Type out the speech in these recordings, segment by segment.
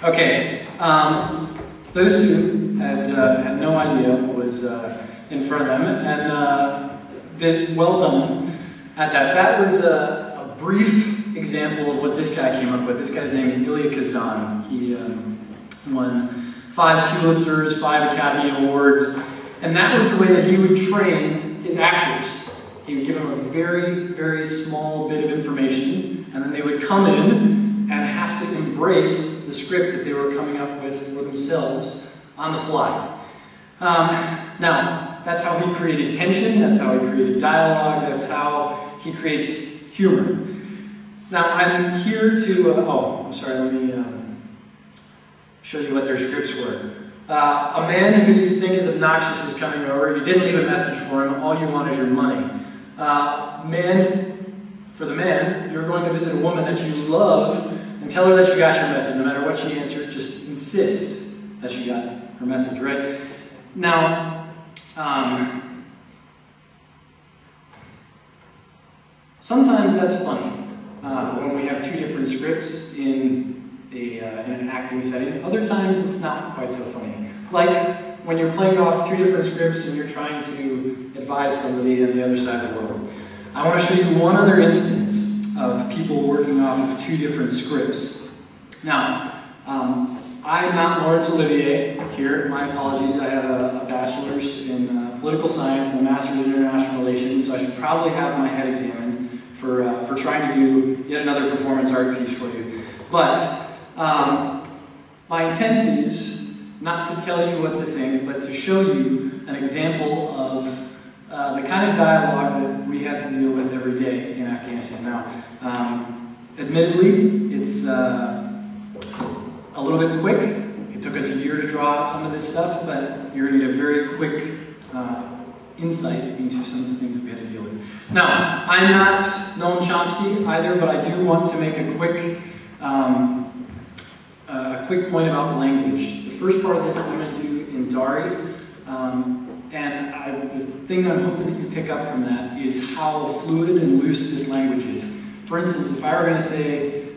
Okay, those two had no idea what was in front of them, and did well done at that. That was a brief example of what this guy came up with. This guy's name is Ilya Kazan. He won 5 Pulitzers, 5 Academy Awards, and that was the way that he would train his actors. He would give them a very, very small bit of information, and then they would come in and have to embrace the script that they were coming up with for themselves on the fly. Now, that's how he created tension, that's how he created dialogue, that's how he creates humor. Now, I'm here to, I'm sorry, let me show you what their scripts were. A man who you think is obnoxious is coming over, you didn't leave a message for him, all you want is your money. For the man, you're going to visit a woman that you love and tell her that you got your message. No matter what she answers, just insist that you got her message, right? Now, sometimes that's funny when we have 2 different scripts in an acting setting. Other times it's not quite so funny. Like when you're playing off 2 different scripts and you're trying to advise somebody on the other side of the world. I want to show you one other instance of people working off of 2 different scripts. Now, I'm not Lawrence Olivier here. My apologies. I have a bachelor's in political science and a master's in international relations, so I should probably have my head examined for trying to do yet another performance art piece for you. But my intent is not to tell you what to think, but to show you an example of the kind of dialogue that we had to deal with every day in Afghanistan. Now, admittedly, it's a little bit quick. It took us a year to draw out some of this stuff, but you're going to get a very quick insight into some of the things that we had to deal with. Now, I'm not Noam Chomsky either, but I do want to make a quick point about language. The first part of this I'm going to do in Dari, and the thing that I'm hoping you can pick up from that is how fluid and loose this language is. For instance, if I were going to say,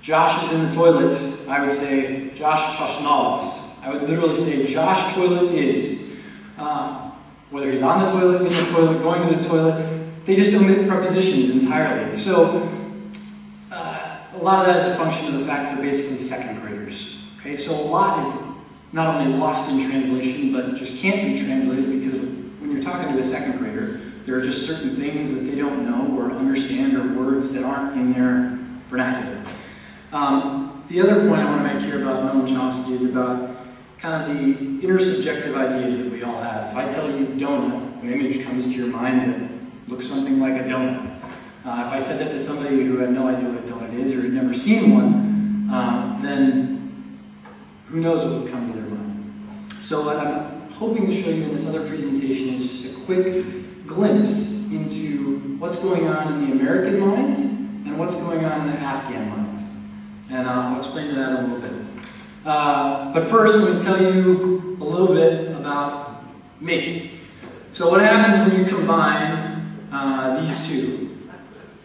Josh is in the toilet, I would say, Josh Toshnalist. I would literally say, Josh toilet is. Whether he's on the toilet, in the toilet, going to the toilet, they just omit prepositions entirely. So, a lot of that is a function of the fact that they're basically second graders. Okay, so a lot is not only lost in translation, but just can't be translated because when you're talking to a second grader, there are just certain things that they don't know or understand or words that aren't in their vernacular. The other point I want to make here about Noam Chomsky is about kind of the inner subjective ideas that we all have. If I tell you donut, an image comes to your mind that looks something like a donut. If I said that to somebody who had no idea what a donut is or had never seen one, then who knows what would come to their mind. So what I'm hoping to show you in this other presentation is just a quick glimpse into what's going on in the American mind and what's going on in the Afghan mind. And I'll explain that in a little bit. But first, let me tell you a little bit about me. So what happens when you combine these 2?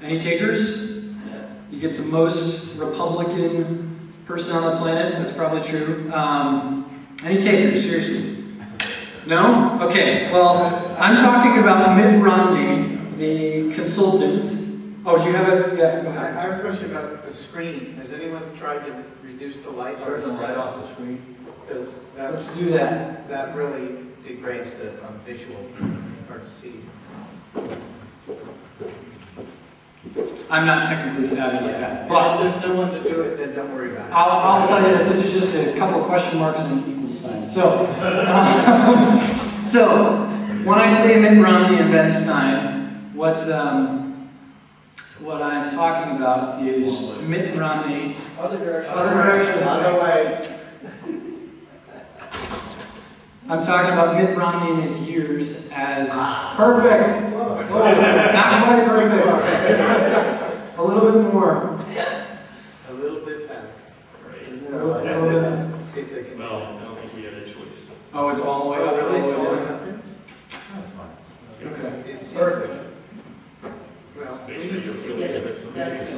Any takers? You get the most Republican person on the planet. That's probably true. Any takers? Seriously? No? Okay. Well, I'm talking about Mitt Romney, the consultant. Oh, do you have a... Yeah, go ahead. I have a question about the screen. Has anyone tried to reduce the light? Turn the light off the screen. Because let's do that. That really degrades the visual. Hard to see. I'm not technically savvy like that. But if there's no one to do it, then don't worry about it. I'll tell you that this is just a couple of question marks and an equal sign. So, so when I say Mitt Romney and Ben Stein, what I'm talking about is Mitt Romney. Other direction. Other direction. Other way. I'm talking about Mitt Romney in his years as perfect. Not quite perfect. A little bit more. A little bit better. Right. A little bit. See if they can. Well, I don't think we had a choice. Oh, it's all the way up. Really? All the way It's up. That's fine. Okay. It's perfect. Well, Make sure you're really good at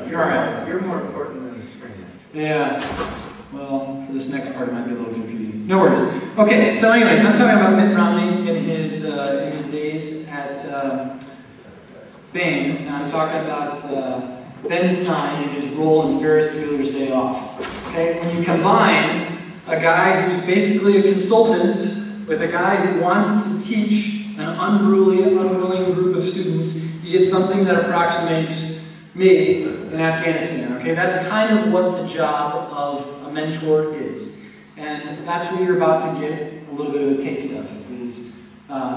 You're all right. you're more important than the screen, actually. Yeah. Well, for this next part, it might be a little confusing. No worries. Okay, so anyways, I'm talking about Mitt Romney in his days at Bain, and I'm talking about Ben Stein in his role in Ferris Bueller's Day Off. Okay, when you combine a guy who's basically a consultant with a guy who wants to teach an unwilling group of students, you get something that approximates me in Afghanistan. Okay, that's kind of what the job of a mentor is. And that's what you're about to get a little bit of a taste of, is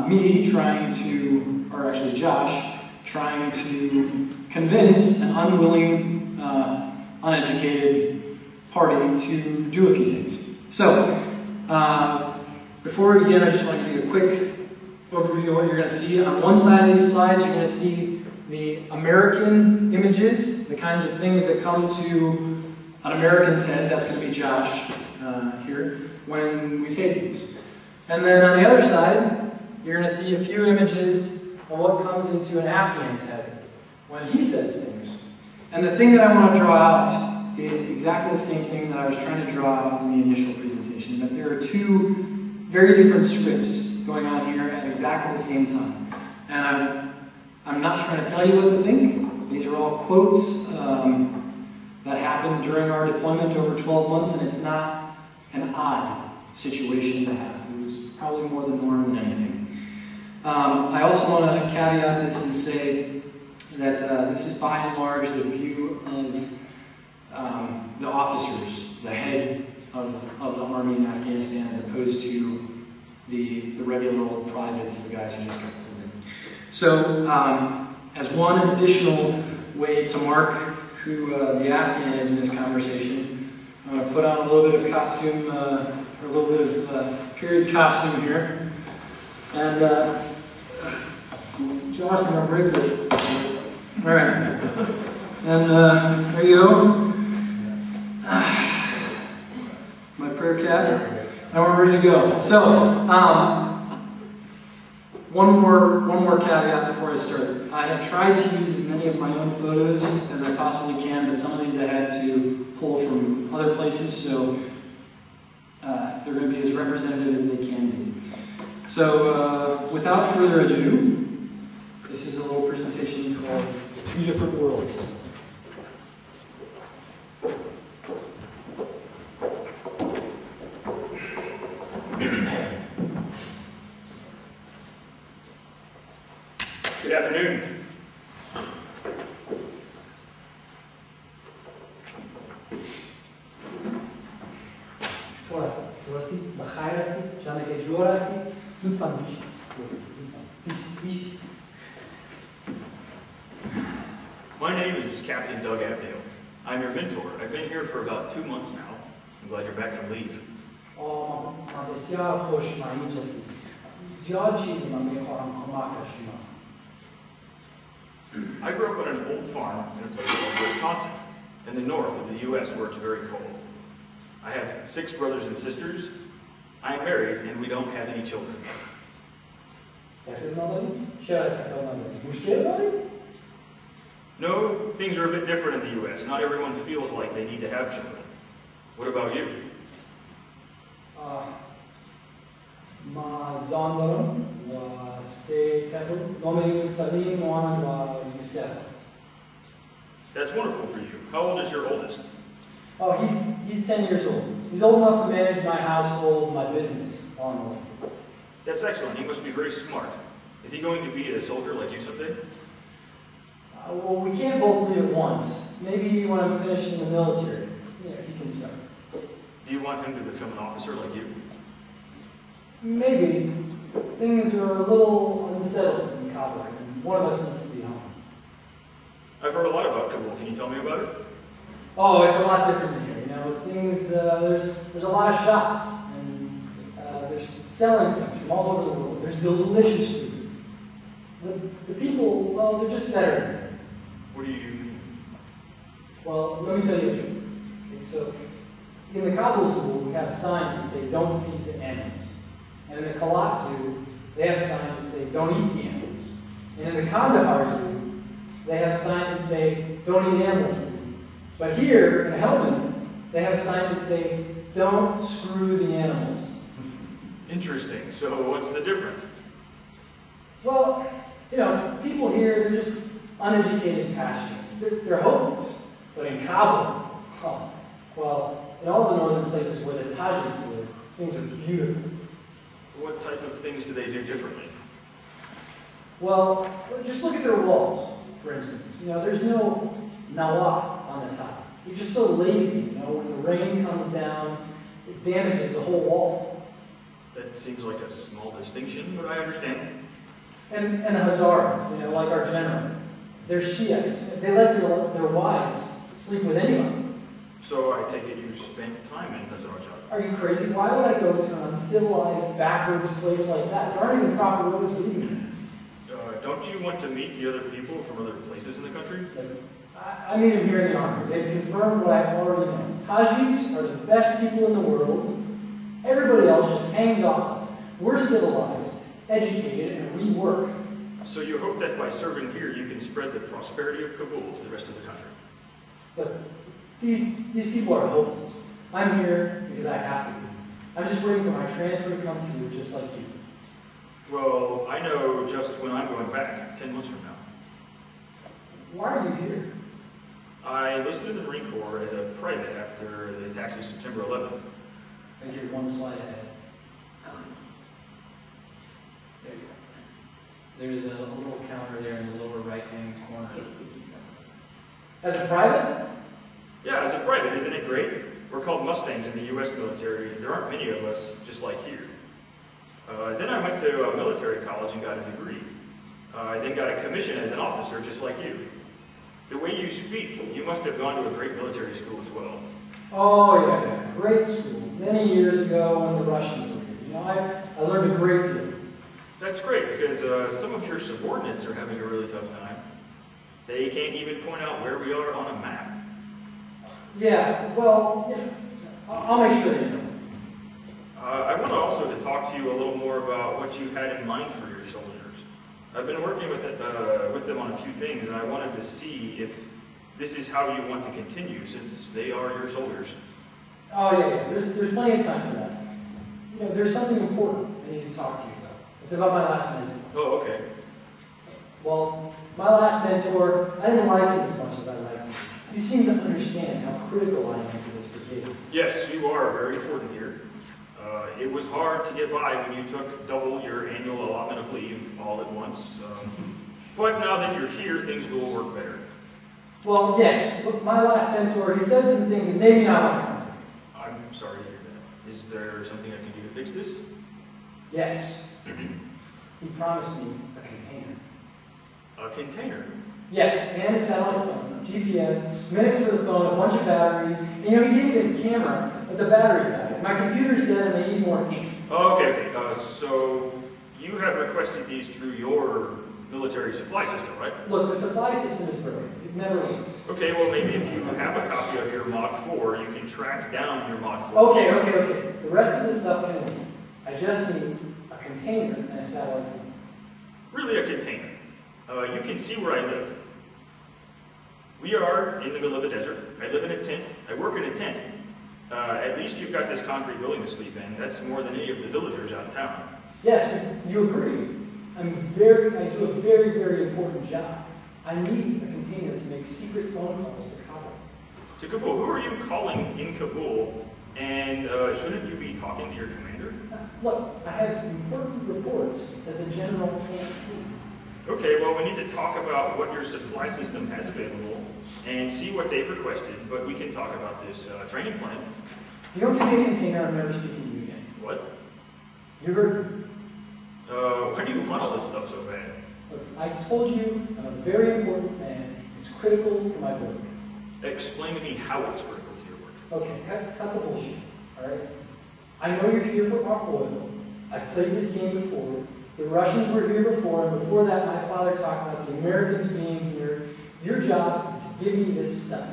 me trying to, or actually Josh, trying to convince an unwilling, uneducated party to do a few things. So, before we begin, I just want to give you a quick overview of what you're going to see. On one side of these slides, you're going to see the American images, the kinds of things that come to an American's head. That's going to be Josh here, when we say things. And then on the other side, you're going to see a few images of what comes into an Afghan's head when he says things. And the thing that I want to draw out is exactly the same thing that I was trying to draw out in the initial presentation, that there are two very different scripts going on here at exactly the same time. And I'm not trying to tell you what to think. These are all quotes that happened during our deployment over 12 months, and it's not an odd situation to have. It was probably more the norm than anything. I also want to caveat this and say that this is by and large the view of the officers, the head of the Army in Afghanistan, as opposed to the regular old privates, the guys who just got pulled in. So, as one additional way to mark who the Afghan is in this conversation, I'm going to put on a little bit of costume, or a little bit of period costume here. And Josh, I'm going to break this. All right. And there you go. My prayer cap. And we're ready to go. So, one more caveat before I start. I have tried to use as many of my own photos as I possibly can, but some of these I had to pull from other places, so they're going to be as representative as they can be. So, without further ado, this is a little presentation called Two Different Worlds. Good afternoon. My name is Captain Doug Abdiel. I'm your mentor. I've been here for about 2 months now. I'm glad you're back from leave. بسیار خوشمایه هستید. زیاد چیزی من میخوام کمک شما. I grew up on an old farm in a place called Wisconsin, in the north of the U.S., where it's very cold. I have 6 brothers and sisters. I am married, and we don't have any children. No, things are a bit different in the U.S. Not everyone feels like they need to have children. What about you? ما زان دارم و 3 طفل نام یوسفی موان و یوسف. That's wonderful for you. How old is your oldest? Oh, he's 10 years old. He's old enough to manage my household, my business on the way. That's excellent. He must be very smart. Is he going to be a soldier like you someday? Well, we can't both leave at once. Maybe when I'm finished in the military, yeah, he can start. Do you want him to become an officer like you? Maybe. Things are a little unsettled in Kabul, and one of us needs to be home. I've heard a lot about Kabul. Can you tell me about it? Oh, it's a lot different than here. You know, things. There's a lot of shops, and there's selling things from all over the world. There's delicious food. The people, well, they're just better. What do you mean? Well, let me tell you a joke. Okay, so, in the Kabul Zoo, we have signs that say, "Don't feed the animals." And in the Kalat Zoo, they have signs that say, "Don't eat the animals." And in the Kandahar Zoo, they have signs that say, "Don't eat animal food." But here, in Helmand, They have signs that say, don't screw the animals. Interesting. So what's the difference? Well, you know, people here, they're just uneducated Pashtuns. They're hopeless. But in Kabul, well, in all the northern places where the Tajiks live, things are beautiful. What type of things do they do differently? Well, just look at their walls, for instance. You know, there's no nawat on the top. You're just so lazy, you know, when the rain comes down, it damages the whole wall. That seems like a small distinction, but I understand. And the Hazaras, you know, like our general, they're Shiites. They let their wives sleep with anyone. So I take it you spent time in Azerbaijan. Are you crazy? Why would I go to an uncivilized, backwards place like that? There aren't even proper roads leading there. Don't you want to meet the other people from other places in the country? I meet them here in the army. They've confirmed what I already know. Tajiks are the best people in the world. Everybody else just hangs off us. We're civilized, educated, and we work. So you hope that by serving here, you can spread the prosperity of Kabul to the rest of the country? But these people are hopeless. I'm here because I have to be. I'm just waiting for my transfer to come through, just like you. Well, I know just when I'm going back, 10 months from now. Why are you here? I enlisted in the Marine Corps as a private after the attacks of September 11th. I think you're one slide ahead. There you go. There's a little counter there in the lower right-hand corner. As a private? Yeah, as a private, isn't it great? We're called Mustangs in the U.S. military. There aren't many of us just like here. Then I went to a military college and got a degree. I then got a commission as an officer just like you. The way you speak, you must have gone to a great military school as well. Oh, yeah. Great school. Many years ago when the Russians were here. You know, I learned a great deal. That's great, because some of your subordinates are having a really tough time. They can't even point out where we are on a map. Yeah, well, yeah, I'll make sure they know. I want also to talk to you a little more about what you had in mind for your soldiers. I've been working with them on a few things, and I wanted to see if this is how you want to continue, since they are your soldiers. Oh, yeah. There's plenty of time for that. You know, there's something important I need to talk to you about. It's about my last mentor. Oh, okay. Well, my last mentor, I didn't like him as much as I liked him. You seem to understand how critical I am to this brigade. Yes, you are very important here. It was hard to get by when you took double your annual allotment of leave all at once. But now that you're here, things will work better. Well, yes. Look, my last mentor, he said some things that made me not want to come. I'm sorry to hear that. Is there something I can do to fix this? Yes. He promised me a container. A container? Yes, and a satellite phone, GPS, minutes for the phone, a bunch of batteries. And, you know, he gave me this camera, but the battery's died. My computer's dead and they need more ink. Oh, okay. So you have requested these through your military supply system, right? Look, the supply system is broken. It never works. Okay, well maybe if you have a copy of your Mod 4, you can track down your Mod 4. Okay. The rest of the stuff can wait. I just need a container and a satellite phone. Really a container. You can see where I live. We are in the middle of the desert. I live in a tent. I work in a tent. At least you've got this concrete building to sleep in. That's more than any of the villagers out in town. Yes, you agree. I do a very, very important job. I need a container to make secret phone calls to Kabul. To Kabul? Who are you calling in Kabul? And shouldn't you be talking to your commander? Look, I have important reports that the general can't see. Okay, well, we need to talk about what your supply system has available and see what they've requested, but we can talk about this training plan. You don't give me a container, I'm never speaking to you again. What? You heard me. Why do you want all this stuff so bad? Look, I told you I'm a very important man. It's critical for my work. Explain to me how it's critical to your work. Okay, cut the bullshit, all right? I know you're here for our oil. I've played this game before. The Russians were here before, and before that, my father talked about the Americans being here. Your job is to give me this stuff,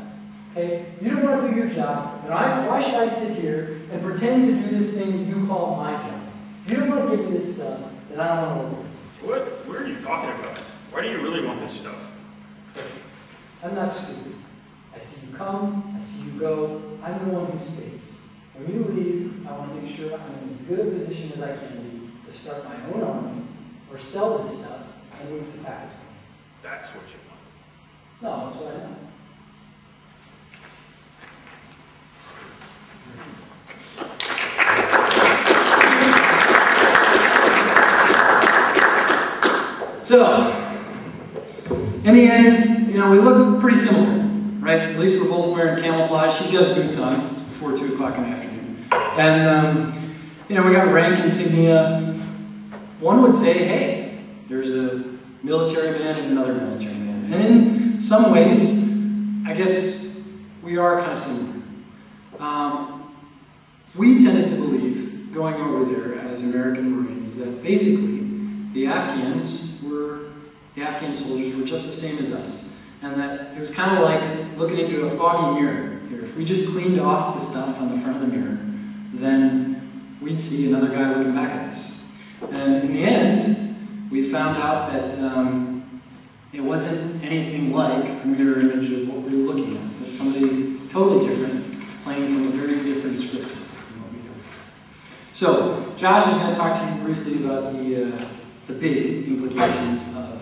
okay? If you don't want to do your job, then why should I sit here and pretend to do this thing that you call my job? If you don't want to give me this stuff, then I don't want to work. What are you talking about? Why do you really want this stuff? I'm not stupid. I see you come, I see you go. I'm the one who stays. When you leave, I want to make sure I'm in as good a position as I can be to start my own army or sell this stuff and move to Pakistan. That's what you want. No, that's what I know. So, in the end, you know, we look pretty similar, right? At least we're both wearing camouflage. She's got his boots on. It's before 2 o'clock in the afternoon. And, you know, we got rank insignia. One would say, hey, there's a military man and another military man. And in some ways, I guess we are kind of similar. We tended to believe, going over there as American Marines, that basically the Afghan soldiers were just the same as us. And that it was kind of like looking into a foggy mirror here. If we just cleaned off the stuff on the front of the mirror, then we'd see another guy looking back at us. And in the end, we found out that it wasn't anything like a mirror image of what we were looking at. But somebody totally different, playing from a very different script than what we do. So, Josh is going to talk to you briefly about the big implications of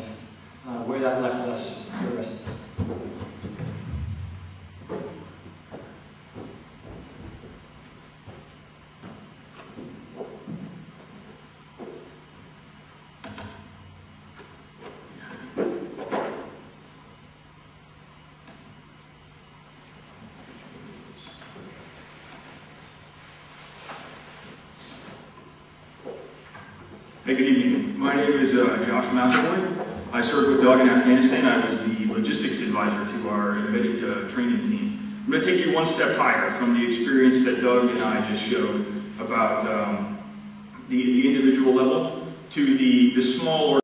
where that left us for the rest of it. Hey, good evening. My name is Josh McElroy. I served with Doug in Afghanistan. I was the logistics advisor to our embedded training team. I'm going to take you one step higher from the experience that Doug and I just showed about the individual level to the small